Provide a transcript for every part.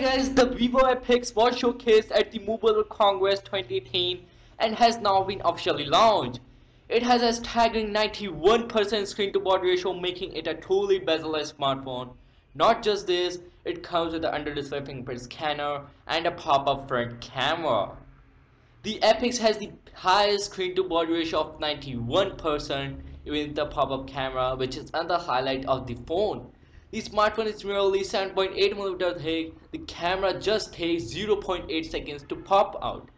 guys, the Vivo FX was showcased at the Mobile Congress 2018 and has now been officially launched. It has a staggering 91% screen to body ratio, making it a truly bezel-less smartphone. Not just this, it comes with an under-display fingerprint scanner and a pop-up front camera. The FX has the highest screen to body ratio of 91%, even with the pop-up camera, which is another highlight of the phone. The smartphone is merely 7.8mm thick. The camera just takes 0.8 seconds to pop out.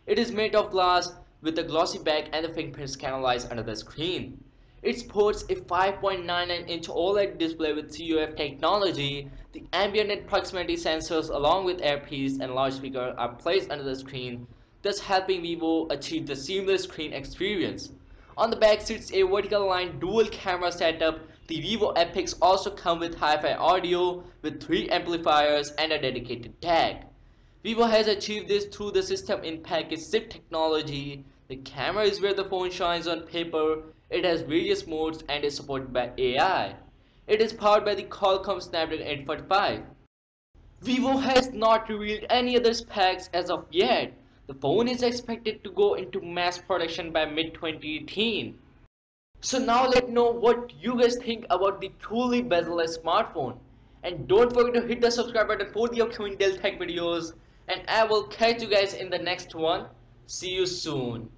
It is made of glass with a glossy back and the fingerprint scanner lies under the screen. It sports a 5.99-inch OLED display with COF technology. The ambient and proximity sensors along with earpiece and loudspeaker are placed under the screen, thus helping Vivo achieve the seamless screen experience. On the back sits a vertical line dual camera setup. The Vivo FX also comes with hi-fi audio with 3 amplifiers and a dedicated tag. Vivo has achieved this through the system-in-package SIP technology. The camera is where the phone shines on paper. It has various modes and is supported by AI. It is powered by the Qualcomm Snapdragon 845. Vivo has not revealed any other specs as of yet. The phone is expected to go into mass production by mid-2018. So now let me know what you guys think about the truly bezel-less smartphone. And don't forget to hit the subscribe button for the upcoming Dell Tech videos. And I will catch you guys in the next one. See you soon.